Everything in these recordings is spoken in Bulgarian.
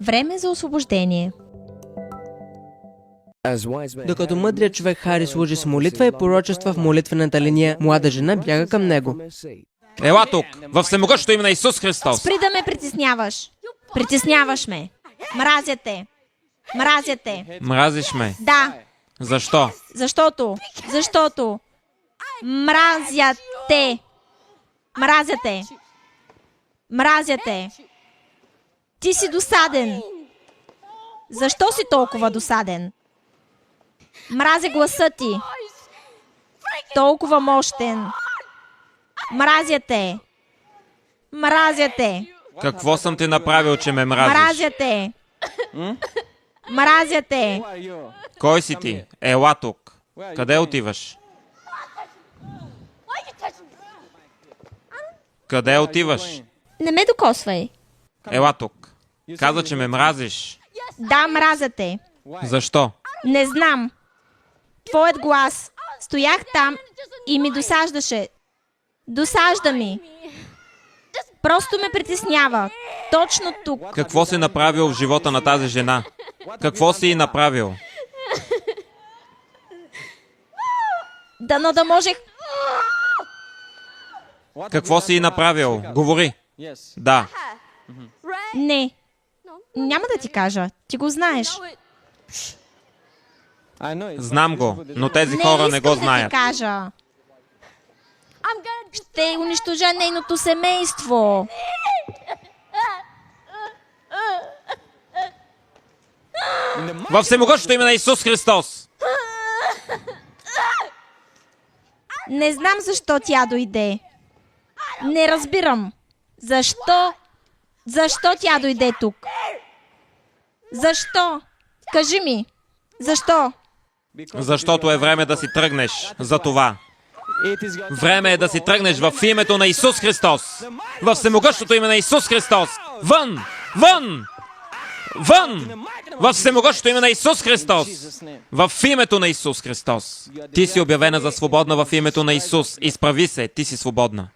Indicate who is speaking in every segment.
Speaker 1: Време за освобождение.
Speaker 2: Докато мъдрият човек Хари служи с молитва и пророчества в молитвената линия, млада жена бяга към него.
Speaker 3: Ела тук, в всемогъщото име на Исус Христос.
Speaker 1: Спри да ме притесняваш. Притесняваш ме. Мразя те. Мразя те.
Speaker 3: Мразиш ме.
Speaker 1: Да,
Speaker 3: Защо?
Speaker 1: защото. Мразя те. Мразя те. Мразя те. Ти си досаден. Защо си толкова досаден? Мразя гласа ти. Толкова мощен. Мразя те. Мразя те.
Speaker 3: Какво съм ти направил, че ме мразиш?
Speaker 1: Мразя те. Мразя те.
Speaker 3: Кой си ти? Ела тук. Къде отиваш? Къде отиваш?
Speaker 1: Не ме докосвай.
Speaker 3: Ела тук. Каза, че ме мразиш.
Speaker 1: Да, мразя те.
Speaker 3: Защо?
Speaker 1: Не знам. Твоят глас. Стоях там и ми досаждаше. Досажда ми. Просто ме притеснява. Точно тук.
Speaker 3: Какво си направил в живота на тази жена? Какво си й направил?
Speaker 1: Дано да можех...
Speaker 3: Какво си й направил? Говори. Да.
Speaker 1: Не. Няма да ти кажа. Ти го знаеш.
Speaker 3: Знам го, но тези хора не го
Speaker 1: да
Speaker 3: знаят.
Speaker 1: ти кажа. Ще унищожа нейното семейство.
Speaker 3: Във всемогъщото име на Исус Христос.
Speaker 1: Не знам защо тя дойде. Не разбирам. Защо? Защо тя дойде тук? Защо? Кажи ми. Защо?
Speaker 3: Защото е време да си тръгнеш за това. Време е да си тръгнеш в името на Исус Христос. Във всемогъщото име на Исус Христос. Вън! Вън! Вън! Във всемогъщото име на Исус Христос. В името на Исус Христос. Ти си обявена за свободна в името на Исус. Изправи се, ти си свободна.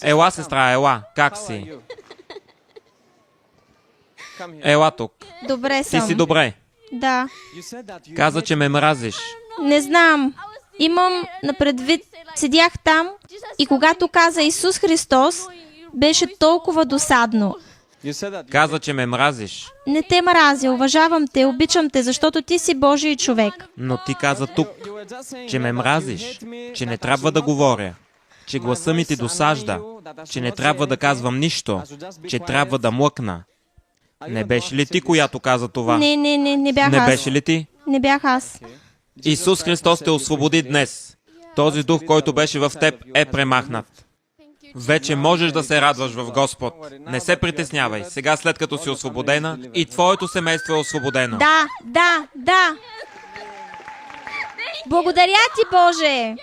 Speaker 3: Ела, сестра, ела. Как си? Ела тук.
Speaker 1: Добре
Speaker 3: Ти
Speaker 1: съм.
Speaker 3: си добре.
Speaker 1: Да.
Speaker 3: Каза, че ме мразиш.
Speaker 1: Не знам. Имам на предвид. Седях там и когато каза Исус Христос, беше толкова досадно.
Speaker 3: Каза, че ме мразиш.
Speaker 1: Не те мразя, уважавам те, обичам те, защото ти си Божий човек.
Speaker 3: Но ти каза тук, че ме мразиш, че не трябва да говоря, че гласа ми ти досажда, че не трябва да казвам нищо, че трябва да млъкна. Не беше ли ти, която каза това?
Speaker 1: Не бях
Speaker 3: Не
Speaker 1: аз.
Speaker 3: беше ли ти?
Speaker 1: Не бях аз.
Speaker 3: Исус Христос те освободи днес. Този дух, който беше в теб, е премахнат. Вече можеш да се радваш в Господ. Не се притеснявай. Сега, след като си освободена, и твоето семейство е освободено.
Speaker 1: Да. Благодаря ти, Боже!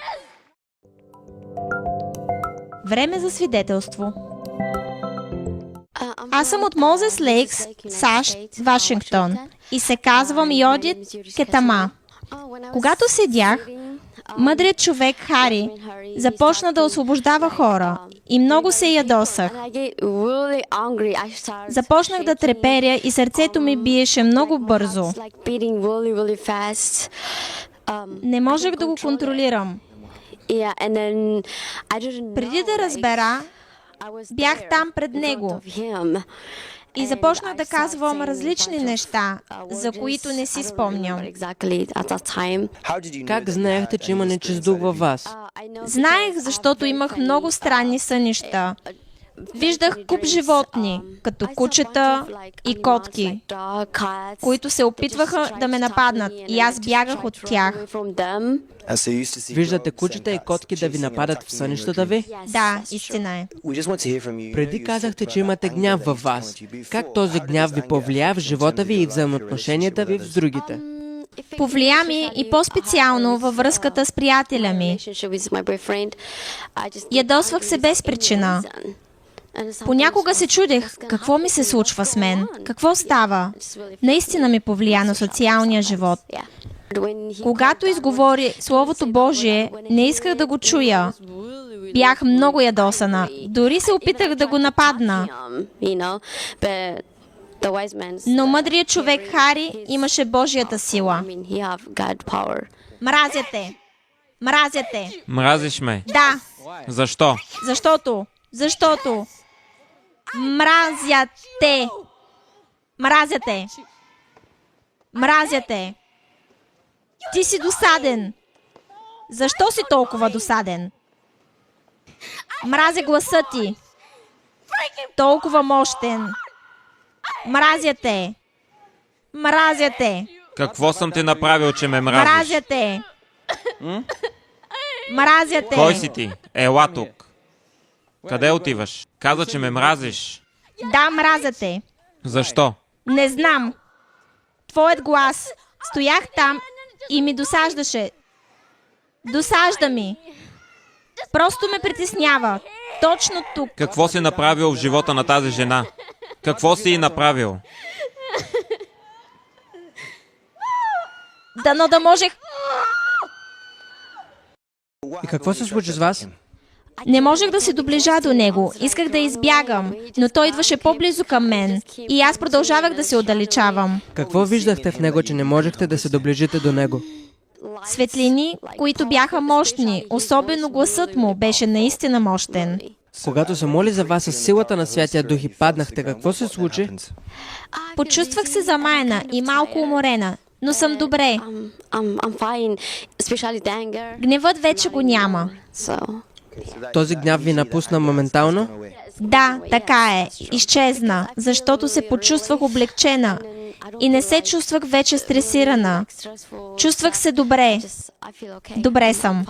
Speaker 1: Време за свидетелство. Аз съм от Мозес Лейкс, САЩ, Вашингтон, и се казвам Йодит Кетама. Когато седях, мъдрият човек Хари започна да освобождава хора и много се ядосах. Започнах да треперя и сърцето ми биеше много бързо. Не можех да го контролирам. Преди да разбера, бях там пред него и започнах да казвам различни неща, за които не си спомням.
Speaker 2: Как знаехте, че има нечист дух във вас?
Speaker 1: Знаех, защото имах много странни сънища. Виждах куп животни, като кучета и котки, които се опитваха да ме нападнат и аз бягах от тях.
Speaker 2: Виждате кучета и котки да ви нападат в сънищата ви?
Speaker 1: Да, истина е.
Speaker 2: Преди казахте, че имате гняв във вас. Как този гняв ви повлия в живота ви и взаимоотношенията ви с другите?
Speaker 1: Повлия ми и по-специално във връзката с приятеля ми. Ядосвах се без причина. Понякога се чудех какво ми се случва с мен, какво става. Наистина ми повлия на социалния живот. Когато изговори Словото Божие, не исках да го чуя. Бях много ядосана. Дори се опитах да го нападна. Но мъдрият човек Хари имаше Божията сила. Мразя те. Мразя те.
Speaker 3: Мразиш ме.
Speaker 1: Да,
Speaker 3: Защо?
Speaker 1: защото мразя те. Мразя те. Мразя те. Ти си досаден. Защо си толкова досаден? Мразя гласа ти. Толкова мощен. Мразя те. Мразя те.
Speaker 3: Какво съм ти направил, че ме мразиш?
Speaker 1: Мразя те. Мразя те.
Speaker 3: Кой си ти? Ела тук. Къде отиваш? Каза, че ме мразиш.
Speaker 1: Да, мразя те.
Speaker 3: Защо?
Speaker 1: Не знам. Твоят глас. Стоях там и ми досаждаше. Досажда ми. Просто ме притеснява. Точно тук.
Speaker 3: Какво си направил в живота на тази жена? Какво си й направил?
Speaker 1: Дано да можех...
Speaker 2: И какво се случи с вас?
Speaker 1: Не можех да се доближа до него. Исках да избягам, но той идваше по-близо към мен. И аз продължавах да се отдалечавам.
Speaker 2: Какво виждахте в него, че не можехте да се доближите до него?
Speaker 1: Светлини, които бяха мощни. Особено гласът му беше наистина мощен.
Speaker 2: Когато се моли за вас с силата на Святия Дух и паднахте, какво се случи?
Speaker 1: Почувствах се замаяна и малко уморена, но съм добре. Гневът вече го няма.
Speaker 2: Този гняв ви напусна моментално?
Speaker 1: Да, така е. Изчезна, защото се почувствах облегчена и не се чувствах вече стресирана. Чувствах се добре. Добре съм.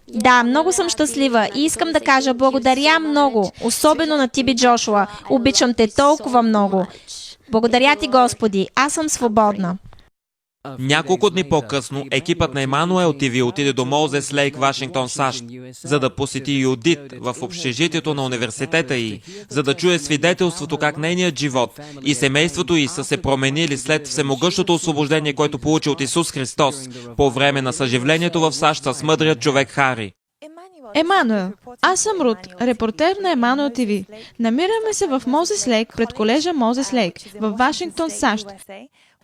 Speaker 1: Да, много съм щастлива и искам да кажа благодаря много, особено на Тиби Джошуа. Обичам те толкова много. Благодаря ти, Господи, аз съм свободна.
Speaker 3: Няколко дни по-късно екипът на Емануел ТВ отиде до Мозес Лейк, Вашингтон, САЩ, за да посети Юдит в общежитието на университета й, за да чуе свидетелството как нейният живот и семейството й са се променили след всемогъщото освобождение, което получи от Исус Христос по време на съживлението в САЩ с мъдрият човек Хари.
Speaker 4: Емануел. Аз съм Рут, репортер на Емануел ТВ. Намираме се в Мозес Лейк, пред колежа Мозес Лейк, в Вашингтон, САЩ.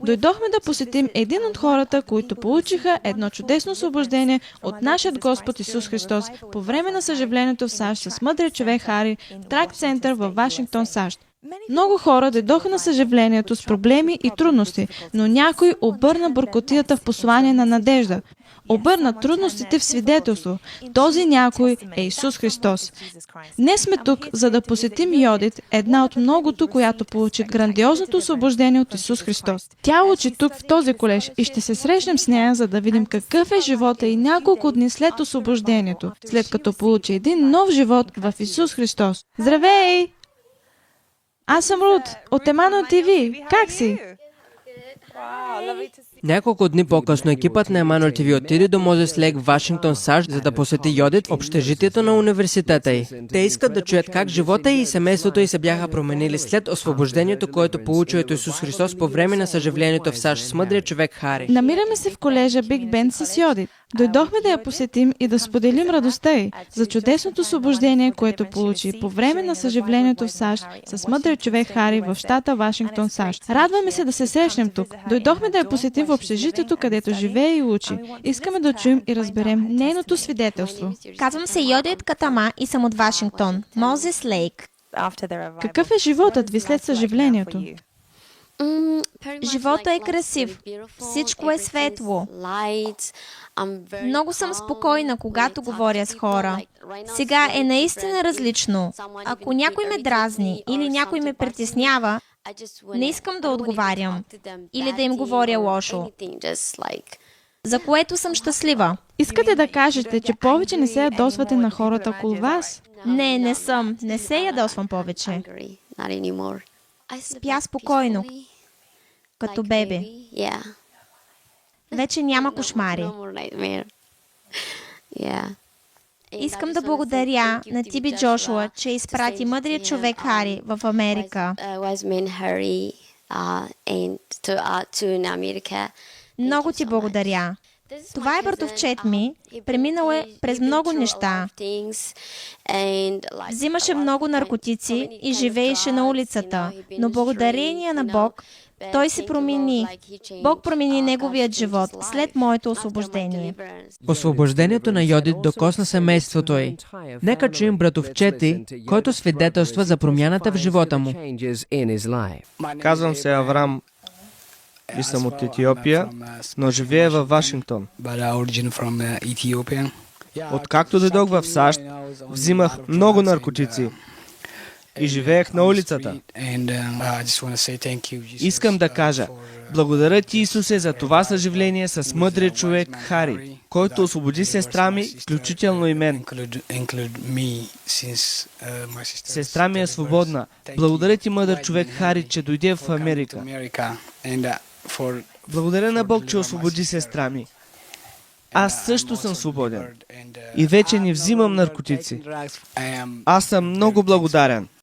Speaker 4: Дойдохме да посетим един от хората, които получиха едно чудесно освобождение от нашият Господ Исус Христос по време на съживлението в САЩ с мъдрия човек Хари в Трак Център в Вашингтон, САЩ. Много хора дойдоха на съживлението с проблеми и трудности, но някой обърна бъркотията в послание на надежда. Обърна трудностите в свидетелство. Този някой е Исус Христос. Днес сме тук, за да посетим Йодит, една от многото, която получи грандиозното освобождение от Исус Христос. Тя учи тук в този колеж и ще се срещнем с нея, за да видим какъв е живота и няколко дни след освобождението, след като получи един нов живот в Исус Христос. Здравей! Аз съм Рут от Емануел ТВ. Как си?
Speaker 2: Няколко дни по-късно екипът на Емануел ТВ отиде до Мозес Лейк в Вашингтон, САЩ, за да посети Йодит в общежитието на университета й. Те искат да чуят как живота й и семейството й се бяха променили след освобождението, което получи от Исус Христос по време на съживлението в САЩ с мъдрия човек Хари.
Speaker 4: Намираме се в колежа Биг Бен с Йодит. Дойдохме да я посетим и да споделим радостта й за чудесното освобождение, което получи по време на съживлението в САЩ с мъдрия човек Хари в щата Вашингтон, САЩ. Радваме се да се срещнем тук. Дойдохме да я посетим в общежитието, където живее и учи. Искаме да чуем и разберем нейното свидетелство.
Speaker 1: Казвам се Йодит Катама и съм от Вашингтон, Мозес Лейк.
Speaker 4: Какъв е животът ви след съживлението?
Speaker 1: Живота е красив. Всичко е светло. Много съм спокойна, когато говоря с хора. Сега е наистина различно. Ако някой ме дразни или някой ме притеснява, не искам да отговарям или да им говоря лошо, за което съм щастлива.
Speaker 4: Искате да кажете, че повече не се ядосвате на хората около вас?
Speaker 1: Не, не съм. Не се ядосвам повече. Спя спокойно, като бебе. Вече няма кошмари. Искам да благодаря на Тиби Джошуа, че изпрати мъдрият човек Хари в Америка. Много ти благодаря. Това е братовчет ми, преминал е през много неща. Взимаше много наркотици и живееше на улицата, но благодарение на Бог, той се промени. Бог промени неговият живот след моето освобождение.
Speaker 2: Освобождението на Йодит докосна семейството й. Нека чуем братовчети, който свидетелства за промяната в живота му.
Speaker 5: Казвам се Аврам и съм от Етиопия, но живея във Вашингтон. Откакто дойдох в САЩ, взимах много наркотици и живеех на улицата. Искам да кажа, благодаря ти, Исусе, за това съживление с мъдрия човек Хари, който освободи сестра ми, включително и мен. Сестра ми е свободна. Благодаря ти, мъдър човек Хари, че дойде в Америка. Благодаря на Бог, че освободи сестра ми. Аз също съм свободен. И вече не взимам наркотици. Аз съм много благодарен.